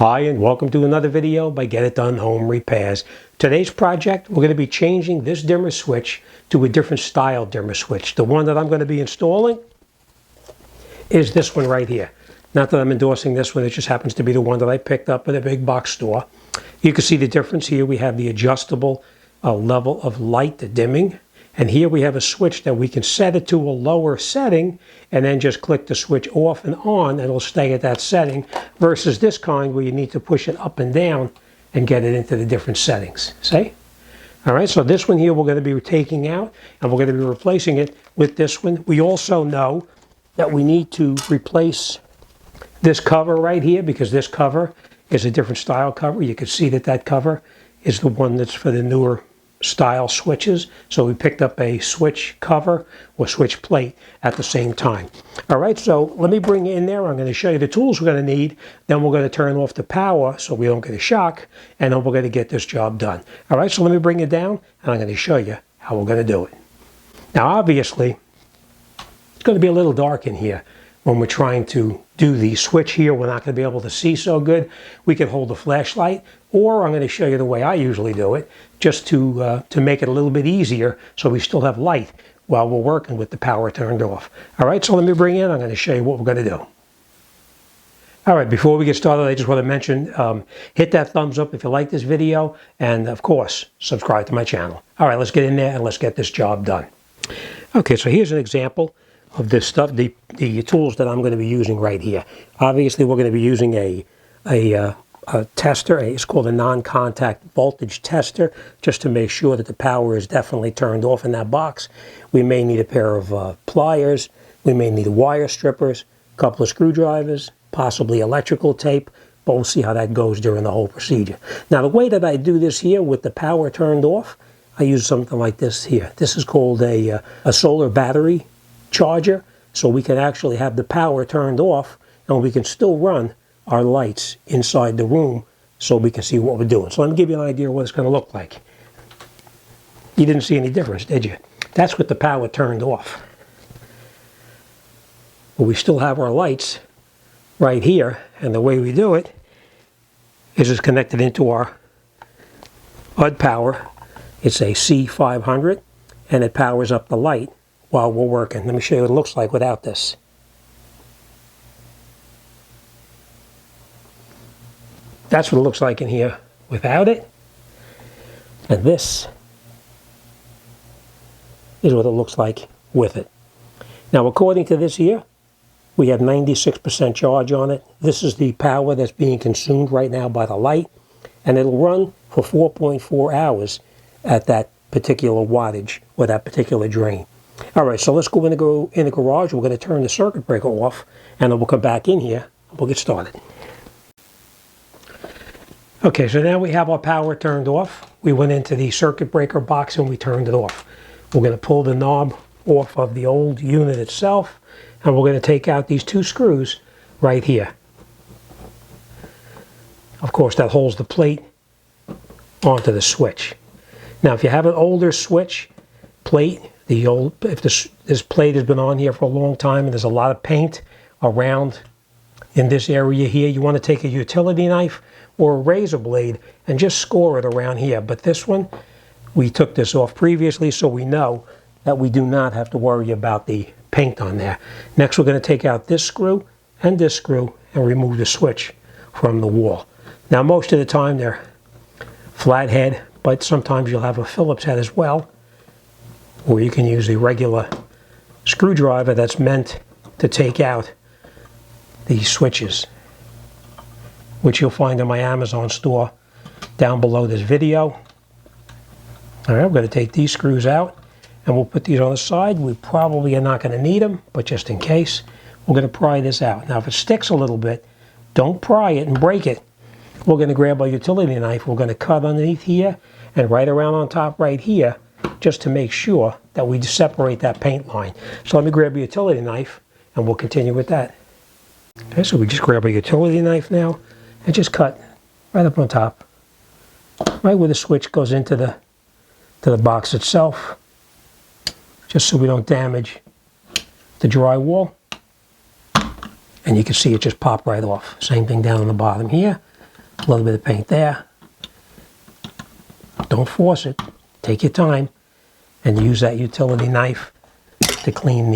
Hi and welcome to another video by Get It Done Home Repairs. Today's project, we're going to be changing this dimmer switch to a different style dimmer switch. The one that I'm going to be installing is this one right here. Not that I'm endorsing this one, it just happens to be the one that I picked up at a big box store. You can see the difference here. We have the adjustable level of light, the dimming. And here we have a switch that we can set it to a lower setting and then just click the switch off and on and it'll stay at that setting, versus this kind where you need to push it up and down and get it into the different settings. See? Alright, so this one here we're going to be taking out and we're going to be replacing it with this one. We also know that we need to replace this cover right here because this cover is a different style cover. You can see that that cover is the one that's for the newer style switches. So we picked up a switch cover or switch plate at the same time. All right, so let me bring you in there. I'm going to show you the tools we're going to need. Then we're going to turn off the power so we don't get a shock. And then we're going to get this job done. All right, so let me bring it down and I'm going to show you how we're going to do it. Now, obviously, it's going to be a little dark in here when we're trying to do the switch here. We're not going to be able to see so good. We can hold a flashlight, or I'm going to show you the way I usually do it, just to make it a little bit easier so we still have light while we're working with the power turned off. All right, so let me bring in, I'm going to show you what we're going to do. All right, before we get started, I just want to mention, hit that thumbs up if you like this video, and of course, subscribe to my channel. All right, let's get in there and let's get this job done. Okay, so here's an example of this stuff, the tools that I'm going to be using right here. Obviously, we're going to be using a tester. It's called a non-contact voltage tester, just to make sure that the power is definitely turned off in that box. We may need a pair of pliers. We may need wire strippers, a couple of screwdrivers, possibly electrical tape, but we'll see how that goes during the whole procedure. Now, the way that I do this here with the power turned off, I use something like this here. This is called a solar battery charger, so we can actually have the power turned off and we can still run our lights inside the room so we can see what we're doing. So let me give you an idea of what it's going to look like. You didn't see any difference, did you? That's with the power turned off. But we still have our lights right here, and the way we do it is it's connected into our UD power. It's a C500 and it powers up the light while we're working. Let me show you what it looks like without this. That's what it looks like in here without it. And this is what it looks like with it. Now, according to this here, we have 96% charge on it. This is the power that's being consumed right now by the light. And it'll run for 4.4 hours at that particular wattage or that particular drain. All right, so let's go in the garage. We're going to turn the circuit breaker off, and then we'll come back in here and we'll get started. Okay, so now we have our power turned off. We went into the circuit breaker box and we turned it off. We're going to pull the knob off of the old unit itself, and we're going to take out these two screws right here. Of course, that holds the plate onto the switch. Now, if you have an older switch plate, if this plate has been on here for a long time and there's a lot of paint around in this area here, you want to take a utility knife or a razor blade and just score it around here. But this one, we took this off previously, so we know that we do not have to worry about the paint on there. Next, we're going to take out this screw and remove the switch from the wall. Now, most of the time they're flathead, but sometimes you'll have a Phillips head as well, or you can use a regular screwdriver that's meant to take out these switches, which you'll find in my Amazon store down below this video. All right, I'm going to take these screws out and we'll put these on the side. We probably are not going to need them, but just in case, we're going to pry this out. Now, if it sticks a little bit, don't pry it and break it. We're going to grab our utility knife. We're going to cut underneath here and right around on top right here, just to make sure that we separate that paint line. So let me grab a utility knife and we'll continue with that. Okay, so we just grab a utility knife now and just cut right up on top, right where the switch goes into the box itself, just so we don't damage the drywall. And you can see it just pop right off. Same thing down on the bottom here. A little bit of paint there. Don't force it. Take your time and use that utility knife to clean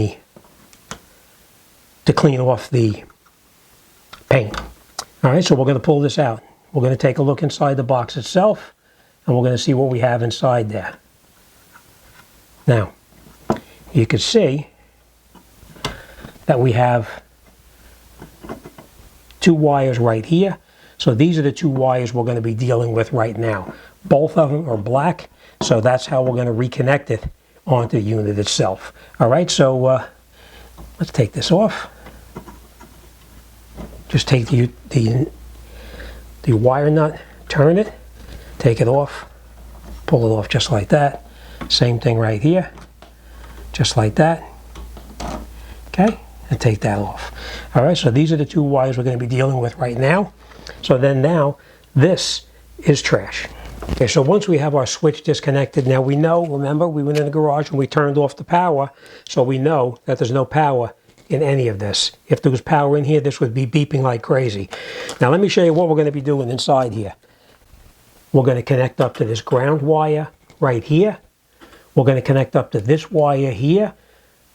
off the paint. All right, so we're going to pull this out. We're going to take a look inside the box itself, and we're going to see what we have inside there. Now, you can see that we have 2 wires right here. So these are the 2 wires we're going to be dealing with right now. Both of them are black, so that's how we're going to reconnect it onto the unit itself. All right, so let's take this off. Just take the wire nut, turn it, take it off, pull it off just like that. Same thing right here, just like that. Okay, and take that off. All right, so these are the 2 wires we're going to be dealing with right now. So then now, this is trash. Okay, so once we have our switch disconnected, now we know, remember, we went in the garage and we turned off the power, so we know that there's no power in any of this. If there was power in here, this would be beeping like crazy. Now let me show you what we're going to be doing inside here. We're going to connect up to this ground wire right here. We're going to connect up to this wire here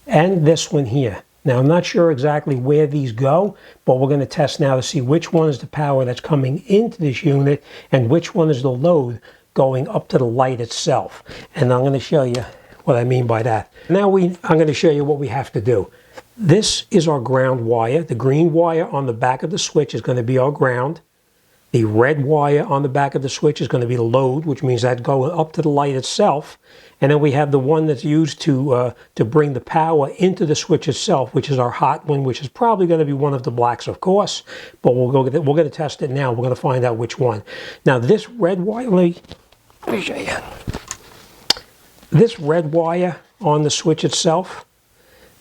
and this one here. Now I'm not sure exactly where these go, but we're going to test now to see which one is the power that's coming into this unit and which one is the load going up to the light itself. And I'm going to show you what I mean by that. Now I'm going to show you what we have to do. This is our ground wire. The green wire on the back of the switch is going to be our ground. The red wire on the back of the switch is going to be the load, which means that's going up to the light itself. And then we have the one that's used to bring the power into the switch itself, which is our hot one, which is probably going to be one of the blacks, of course. But we're going to test it now. We're going to find out which one. Now this red wire, let me show you. This red wire on the switch itself,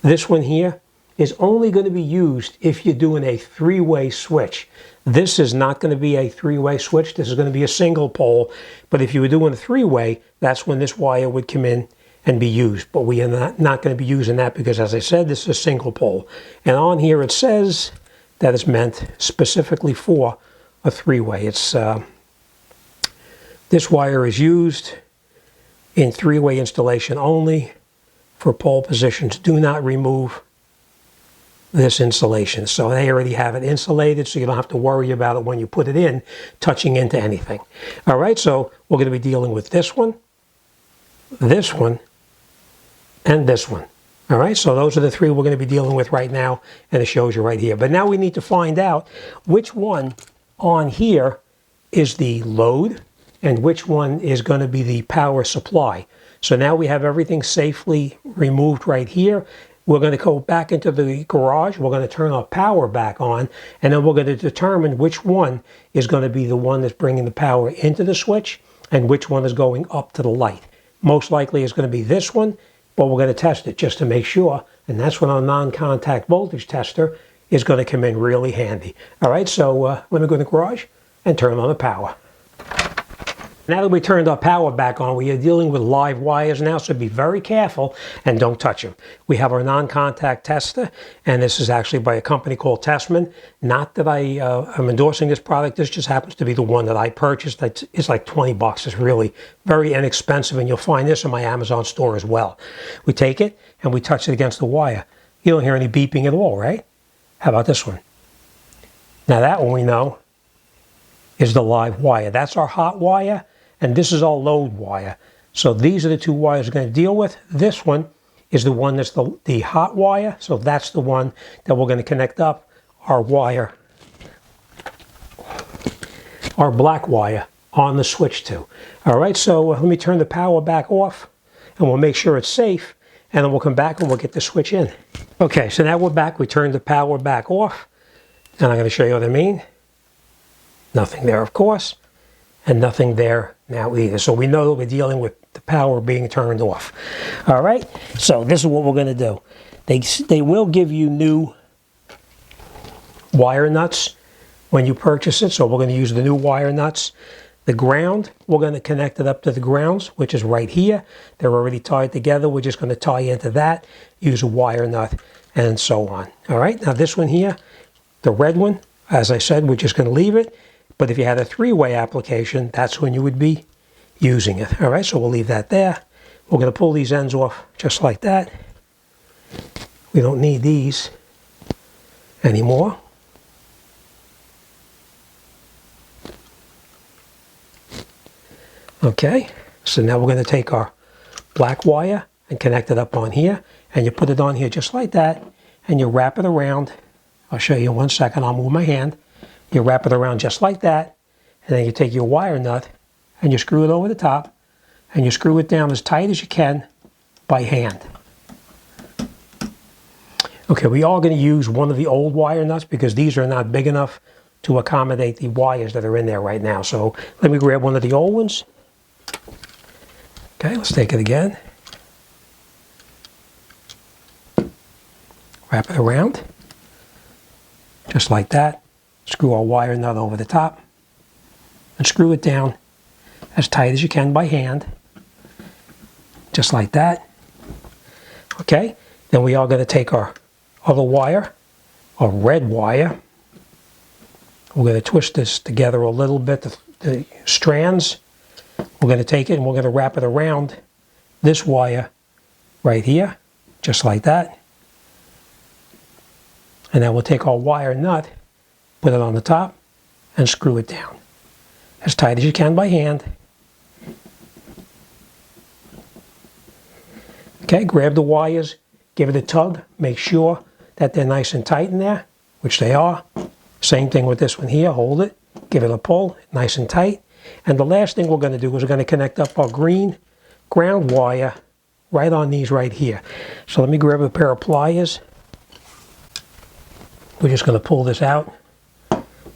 this one here, is only going to be used if you're doing a 3-way switch. This is not going to be a 3-way switch. This is going to be a single pole. But if you were doing a 3-way, that's when this wire would come in and be used. But we are not going to be using that because, as I said, this is a single pole. And on here it says that it's meant specifically for a 3-way. It's this wire is used in 3-way installation only for pole positions. Do not remove this insulation. So they already have it insulated, so you don't have to worry about it when you put it in touching into anything. All right, so we're going to be dealing with this one, and this one. All right, so those are the 3 we're going to be dealing with right now, and it shows you right here. But now we need to find out which one on here is the load and which one is going to be the power supply. So now we have everything safely removed right here. We're going to go back into the garage, we're going to turn our power back on, and then we're going to determine which one is going to be the one that's bringing the power into the switch and which one is going up to the light. Most likely it's going to be this one, but we're going to test it just to make sure, and that's when our non-contact voltage tester is going to come in really handy. All right, so let me go in the garage and turn on the power. Now that we turned our power back on, we are dealing with live wires now, so be very careful and don't touch them. We have our non-contact tester, and this is actually by a company called Testman. Not that I am endorsing this product, this just happens to be the one that I purchased. It's like 20 bucks. It's really very inexpensive, and you'll find this in my Amazon store as well. We take it and we touch it against the wire. You don't hear any beeping at all, right? How about this one? Now that one we know is the live wire. That's our hot wire. And this is our load wire. So these are the 2 wires we're going to deal with. This one is the one that's the hot wire. So that's the one that we're going to connect up our wire, our black wire on the switch to. All right, so let me turn the power back off and we'll make sure it's safe. And then we'll come back and we'll get the switch in. Okay, so now we're back. We turned the power back off. And I'm going to show you what I mean. Nothing there, of course. And nothing there now either. So we know that we're dealing with the power being turned off. All right, so this is what we're going to do. They will give you new wire nuts when you purchase it, so we're going to use the new wire nuts. The ground, we're going to connect it up to the grounds, which is right here. They're already tied together. We're just going to tie into that, use a wire nut, and so on. All right, now this one here, the red one, as I said, we're just going to leave it. But if you had a three-way application, that's when you would be using it. All right, so we'll leave that there. We're going to pull these ends off just like that. We don't need these anymore. Okay, so now we're going to take our black wire and connect it up on here, and you put it on here just like that, and you wrap it around. I'll show you in 1 second. I'll move my hand. You wrap it around just like that, and then you take your wire nut and you screw it over the top, and you screw it down as tight as you can by hand. Okay, we are going to use one of the old wire nuts because these are not big enough to accommodate the wires that are in there right now. So let me grab one of the old ones. Okay, let's take it again. Wrap it around, just like that. Screw our wire nut over the top, and screw it down as tight as you can by hand, just like that. Okay, then we are going to take our other wire, our red wire. We're going to twist this together a little bit, the strands. We're going to take it and we're going to wrap it around this wire right here, just like that. And then we'll take our wire nut, put it on the top, and screw it down as tight as you can by hand. Okay, grab the wires, give it a tug, make sure that they're nice and tight in there, which they are. Same thing with this one here, hold it, give it a pull, nice and tight. And the last thing we're going to do is we're going to connect up our green ground wire right on these right here. So let me grab a pair of pliers. We're just going to pull this out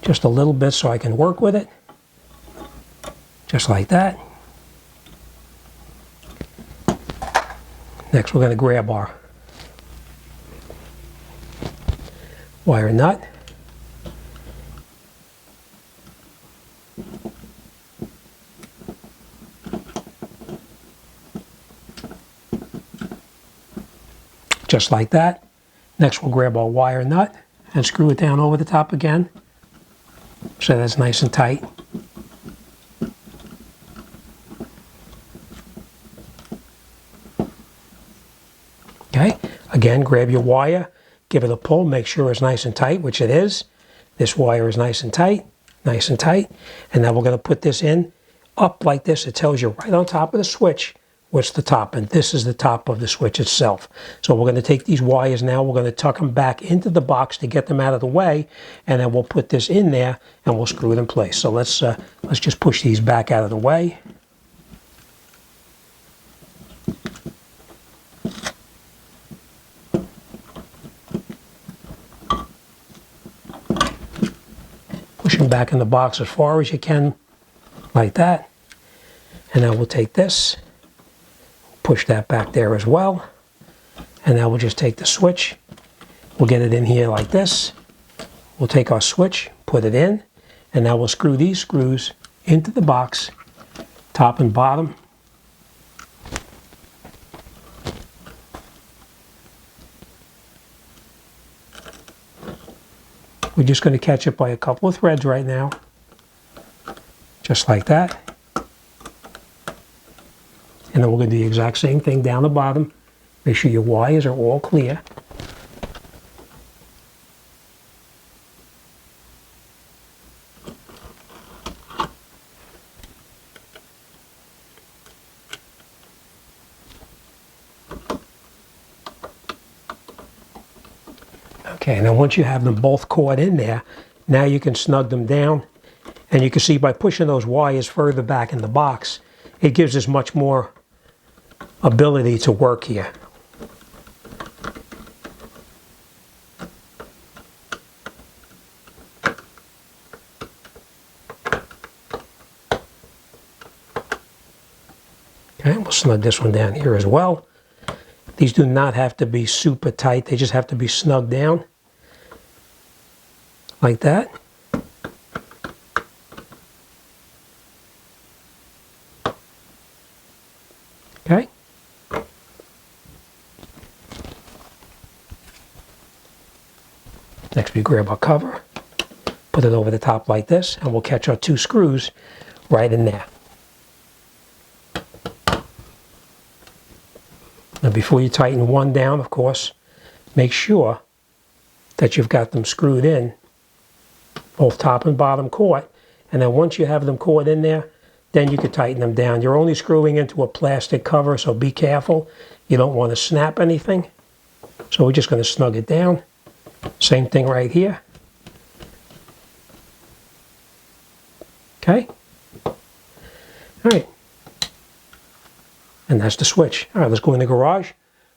just a little bit so I can work with it. Just like that. Next we're going to grab our wire nut. Just like that. Next we'll grab our wire nut and screw it down over the top again so that's nice and tight. Okay, again grab your wire, give it a pull, make sure it's nice and tight, which it is. This wire is nice and tight, and now we're going to put this in up like this. It tells you right on top of the switch what's the top, and this is the top of the switch itself. So we're going to take these wires now, we're going to tuck them back into the box to get them out of the way, and then we'll put this in there and we'll screw it in place. So let's just push these back out of the way. Push them back in the box as far as you can, like that. And now we'll take this, push that back there as well. And now we'll just take the switch, we'll get it in here like this. We'll take our switch, put it in, and now we'll screw these screws into the box, top and bottom. We're just going to catch it by a couple of threads right now, just like that. And then we're going to do the exact same thing down the bottom. Make sure your wires are all clear. Okay, now once you have them both caught in there, now you can snug them down. And you can see by pushing those wires further back in the box, it gives us much more ability to work here. Okay, we'll snug this one down here as well. These do not have to be super tight, they just have to be snugged down like that. Okay. Next we grab our cover, Put it over the top like this, and we'll catch our 2 screws right in there. Now before you tighten one down, of course, make sure that you've got them screwed in, both top and bottom caught, and then once you have them caught in there, then you can tighten them down. You're only screwing into a plastic cover, so be careful. You don't want to snap anything. So we're just going to snug it down. Same thing right here. Okay. All right. And that's the switch. All right, let's go in the garage.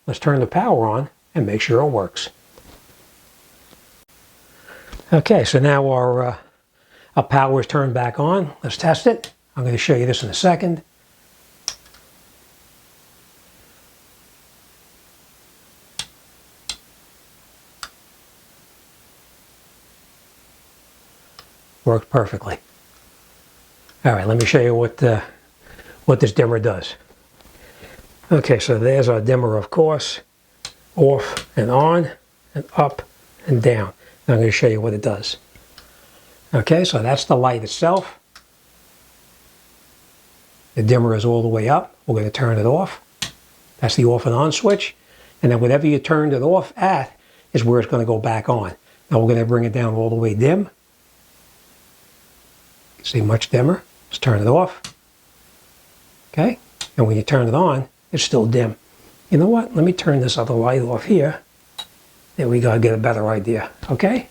Let's turn the power on and make sure it works. Okay, so now our power is turned back on. Let's test it. I'm going to show you this in a second. Works perfectly. All right, let me show you what this dimmer does. Okay, so there's our dimmer, of course. Off and on and up and down. Now I'm going to show you what it does. Okay, so that's the light itself. The dimmer is all the way up. We're going to turn it off. That's the off and on switch. And then whatever you turned it off at is where it's going to go back on. Now we're going to bring it down all the way dim. See, much dimmer. Let's turn it off. Okay, and when you turn it on, it's still dim. You know what? Let me turn this other light off here. There we go, get a better idea. Okay?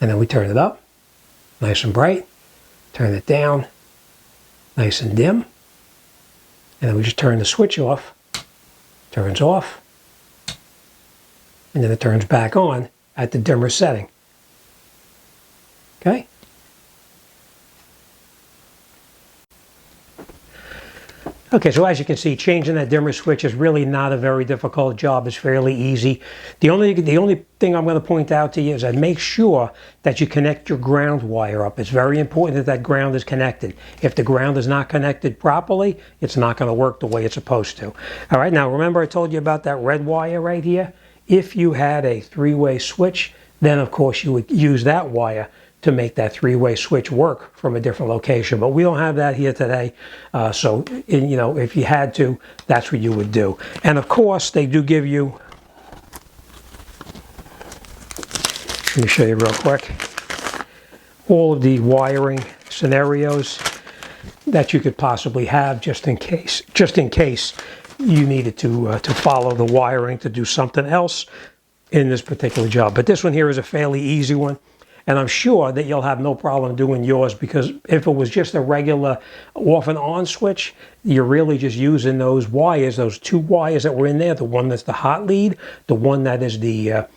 And then we turn it up, nice and bright. Turn it down, nice and dim. And then we just turn the switch off. Turns off. And then it turns back on at the dimmer setting. Okay? Okay, so as you can see, changing that dimmer switch is really not a very difficult job. It's fairly easy. The only thing I'm going to point out to you is that make sure that you connect your ground wire up. It's very important that that ground is connected. If the ground is not connected properly, it's not going to work the way it's supposed to. All right, now remember I told you about that red wire right here? If you had a 3-way switch, then of course you would use that wire to make that 3-way switch work from a different location. But we don't have that here today. So, you know, if you had to, that's what you would do. And of course, they do give you, let me show you real quick, all of the wiring scenarios that you could possibly have just in case you needed to follow the wiring to do something else in this particular job. But this one here is a fairly easy one. And I'm sure that you'll have no problem doing yours, because if it was just a regular off and on switch, you're really just using those wires, those 2 wires that were in there, the one that's the hot lead, the one that is the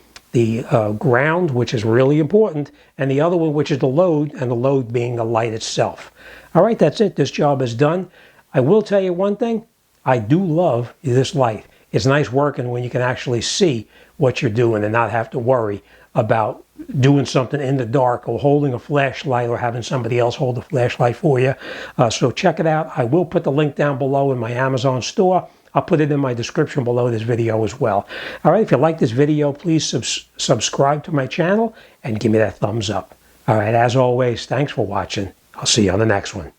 ground, which is really important, and the other one, which is the load, and the load being the light itself. All right, that's it. This job is done. I will tell you one thing. I do love this light. It's nice working when you can actually see what you're doing and not have to worry about doing something in the dark or holding a flashlight or having somebody else hold the flashlight for you. So check it out. I will put the link down below in my Amazon store. I'll put it in my description below this video as well. All right, if you like this video, please subscribe to my channel and give me that thumbs up. All right, as always, thanks for watching. I'll see you on the next one.